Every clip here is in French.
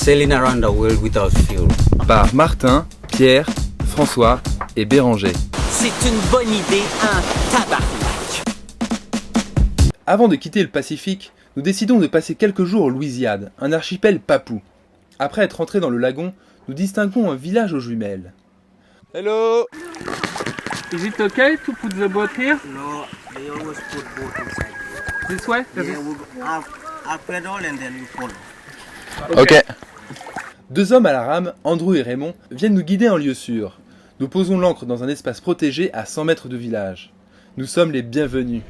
sailing around the world without fuel. Par Martin, Pierre, François et Béranger. C'est une bonne idée, un tabarnak. Avant de quitter le Pacifique, nous décidons de passer quelques jours au Louisiade, un archipel papou. Après être entrés dans le lagon, nous distinguons un village aux jumelles. Hello! Is it okay to put the boat here? No, they always put boat inside. This way? Yeah, we have pedal and then we follow. Ok. Deux hommes à la rame, Andrew et Raymond, viennent nous guider en lieu sûr. Nous posons l'ancre dans un espace protégé à 100 mètres du village. Nous sommes les bienvenus.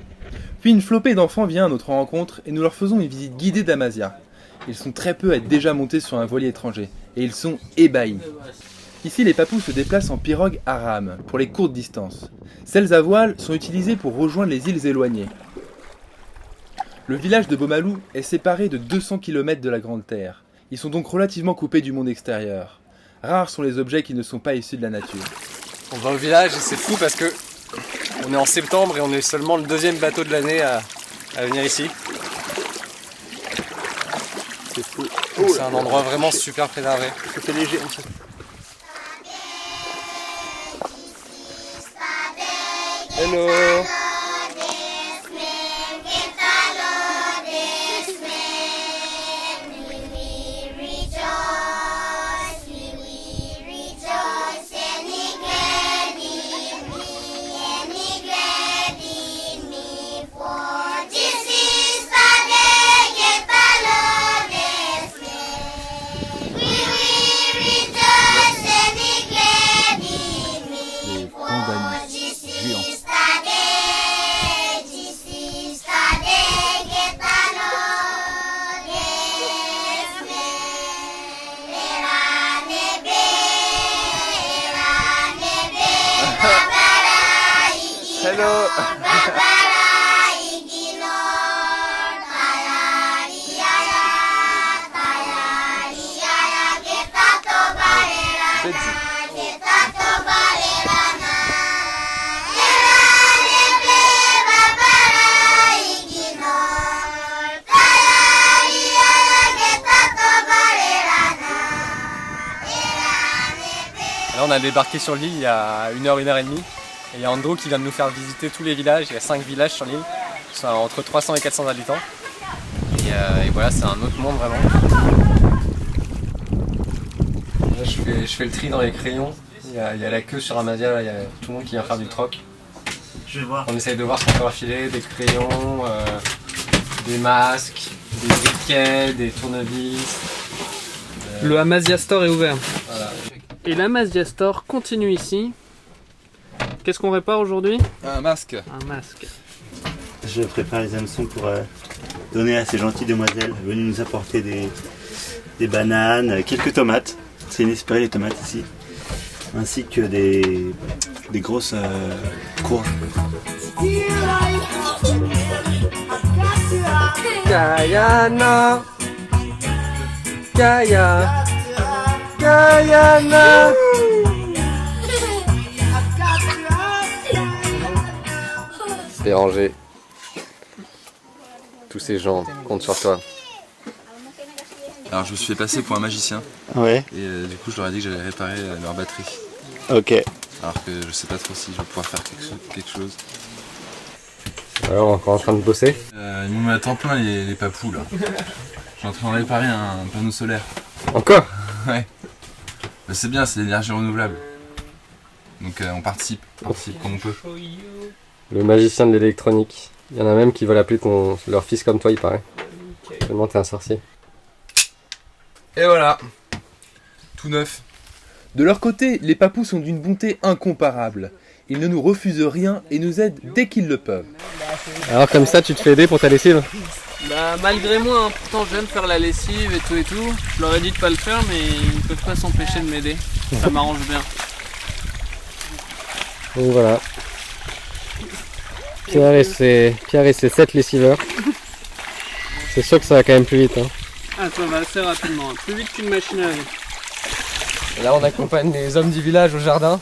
Puis une flopée d'enfants vient à notre rencontre et nous leur faisons une visite guidée d'Amazia. Ils sont très peu à être déjà montés sur un voilier étranger et ils sont ébahis. Ici, les papous se déplacent en pirogue à rame pour les courtes distances. Celles à voile sont utilisées pour rejoindre les îles éloignées. Le village de Bomalou est séparé de 200 km de la Grande Terre. Ils sont donc relativement coupés du monde extérieur. Rares sont les objets qui ne sont pas issus de la nature. On va au village et c'est fou parce que on est en septembre et on est seulement le deuxième bateau de l'année à venir ici. C'est fou. C'est un endroit vraiment super préservé. C'était léger. Hello. Hello. Là on a débarqué sur l'île il y a 1h30 et il y a Andrew qui vient de nous faire visiter tous les villages. Il y a 5 villages sur l'île, qui sont entre 300 et 400 habitants. Et voilà, c'est un autre monde vraiment. Là, je fais le tri dans les crayons. Il y a la queue sur Amazia, là, il y a tout le monde qui vient faire du troc. Je vais voir. On essaye de voir ce qu'on peut enfiler, des crayons, des masques, des briquets, des tournevis. Le Amazia Store est ouvert. Voilà. Et l'Amazia Store continue ici. Qu'est-ce qu'on répare aujourd'hui? Un masque. Un masque. Je prépare les hameçons pour donner à ces gentilles demoiselles venues nous apporter des bananes, quelques tomates. C'est inespéré les tomates ici. Ainsi que des grosses courges. Guyana, Gaïa, Guyana. Béranger, tous ces gens comptent sur toi. Alors je me suis fait passer pour un magicien Ouais, et du coup je leur ai dit que j'allais réparer leur batterie. ok. Alors que je sais pas trop si je vais pouvoir faire quelque chose. Alors on est encore en train de bosser. Ils m'ont mis à temps plein les papous là. Je suis en train de réparer un panneau solaire. Encore? Ouais. Mais c'est bien, c'est l'énergie renouvelable. Donc on participe comme on peut. Le magicien de l'électronique. Il y en a même qui veulent appeler leur fils comme toi, il paraît. Tellement t'es un sorcier. Et voilà, tout neuf. De leur côté, les papous sont d'une bonté incomparable. Ils ne nous refusent rien et nous aident dès qu'ils le peuvent. Alors comme ça, tu te fais aider pour ta lessive? Bah malgré moi, hein, pourtant j'aime faire la lessive et tout. Je leur ai dit de pas le faire, mais ils ne peuvent pas s'empêcher de m'aider. Ça m'arrange bien. Donc voilà. Pierre et ses 7 lessiveurs. C'est sûr que ça va quand même plus vite. Hein. Ah, ça va assez rapidement, plus vite qu'une machine à laver. Et là on accompagne les hommes du village au jardin.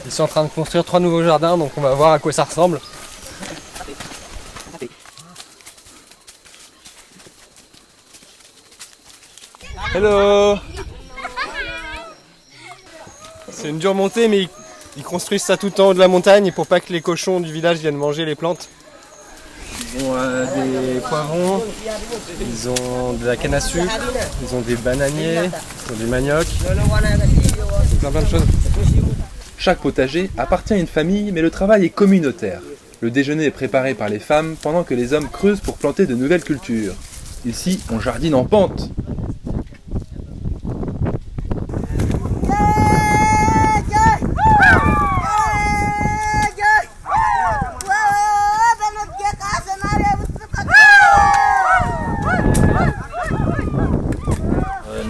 Ils sont en train de construire 3 nouveaux jardins, donc on va voir à quoi ça ressemble. Hello. C'est une dure montée, mais ils construisent ça tout en haut de la montagne pour pas que les cochons du village viennent manger les plantes. Ils ont des poivrons, ils ont de la canne à sucre, ils ont des bananiers, ils ont des maniocs, plein de choses. Chaque potager appartient à une famille, mais le travail est communautaire. Le déjeuner est préparé par les femmes pendant que les hommes creusent pour planter de nouvelles cultures. Ici, on jardine en pente.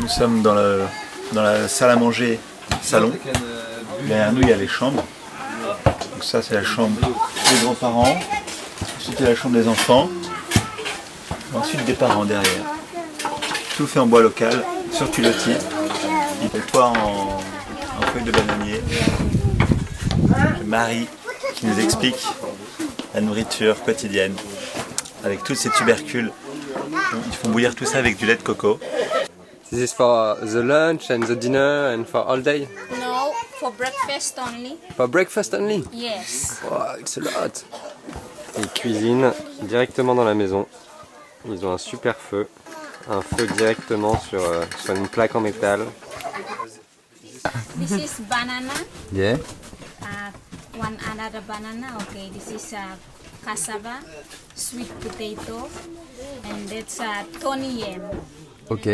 Nous sommes dans la salle à manger, salon. Derrière nous, il y a les chambres. Donc ça, c'est la chambre des grands-parents. Ensuite, il y a la chambre des enfants. Ensuite, des parents derrière. Tout fait en bois local, sur pilotis. Il fait toit en feuilles de bananier. Marie qui nous explique la nourriture quotidienne avec tous ces tubercules. Ils font bouillir tout ça avec du lait de coco. This is for the lunch and the dinner and for all day. No, for breakfast only. For breakfast only. Yes. Wow, it's a lot. Ils cuisinent directement dans la maison. Ils ont un super feu. Un feu directement sur une plaque en métal. This is banana. Yeah. One another banana. Okay, this is cassava, sweet potato, and that's Tony yam. Ok.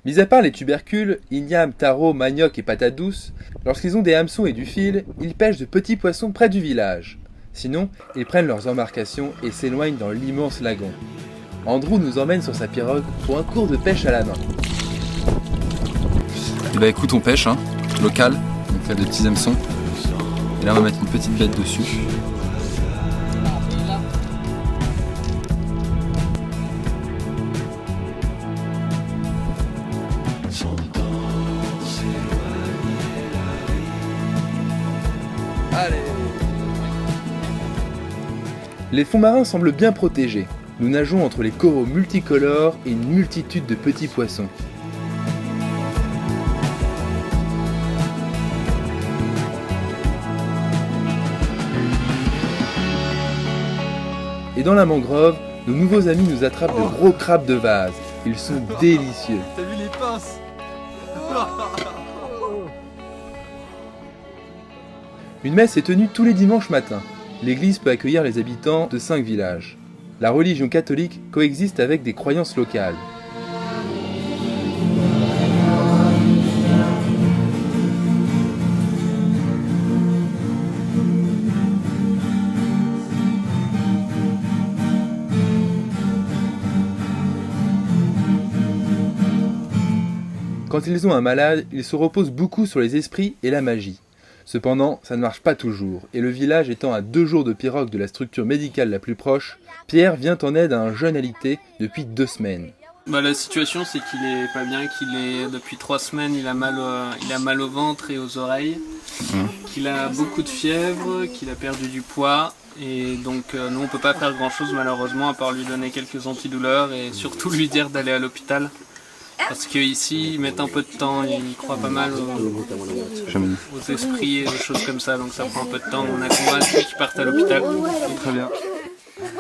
Mis à part les tubercules, ignames, tarots, manioc et patates douces, lorsqu'ils ont des hameçons et du fil, ils pêchent de petits poissons près du village. Sinon, ils prennent leurs embarcations et s'éloignent dans l'immense lagon. Andrew nous emmène sur sa pirogue pour un cours de pêche à la main. Et bah écoute, on pêche, hein, local, donc là de petits hameçons. Et là on va mettre une petite bête dessus. Allez. Les fonds marins semblent bien protégés. Nous nageons entre les coraux multicolores et une multitude de petits poissons. Et dans la mangrove, nos nouveaux amis nous attrapent de gros crabes de vase. Ils sont délicieux. T'as vu les pinces? Une messe est tenue tous les dimanches matins. L'église peut accueillir les habitants de 5 villages. La religion catholique coexiste avec des croyances locales. Quand ils ont un malade, ils se reposent beaucoup sur les esprits et la magie. Cependant, ça ne marche pas toujours, et le village étant à 2 jours de pirogue de la structure médicale la plus proche, Pierre vient en aide à un jeune alité depuis 2 semaines. La situation, c'est qu'il est pas bien, depuis 3 semaines, il a mal au ventre et aux oreilles, qu'il a beaucoup de fièvre, qu'il a perdu du poids, et donc nous on peut pas faire grand chose malheureusement à part lui donner quelques antidouleurs et surtout lui dire d'aller à l'hôpital. Parce qu'ici, ils mettent un peu de temps, ils croient pas mal aux esprits et aux choses comme ça, donc ça prend un peu de temps. On a convaincu qu'ils partent à l'hôpital. Très bien.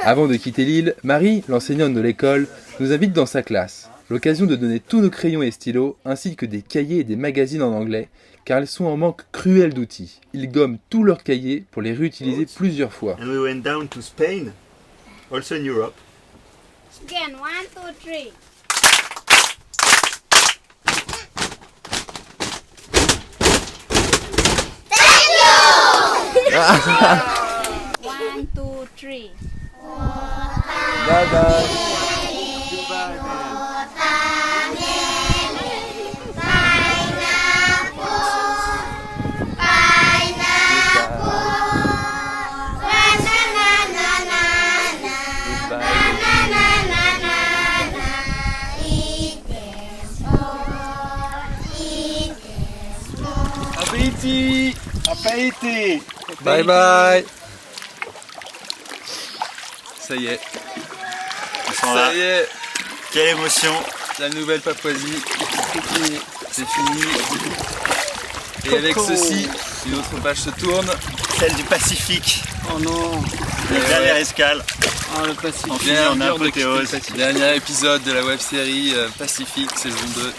Avant de quitter l'île, Marie, l'enseignante de l'école, nous invite dans sa classe. L'occasion de donner tous nos crayons et stylos, ainsi que des cahiers et des magazines en anglais, car ils sont en manque cruel d'outils. Ils gomment tous leurs cahiers pour les réutiliser plusieurs fois. And we went down to Spain, also in Europe. Again, 1, 2, 3. One, two, three. Bye bye. Appétit! Appétit! Bye bye. Ça y est. Ils sont là. Ça y est. Quelle émotion! la Nouvelle-Papouasie, c'est fini. Et avec ceci, une autre page se tourne. Celle du Pacifique. Oh non. La dernière escale. Oh, le Pacifique. En finale, en apothéose. Dernier épisode de la web-série Pacifique, saison 2.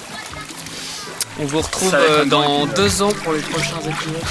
On vous retrouve Ça va être un grand dans épisode. 2 ans pour les prochains épisodes.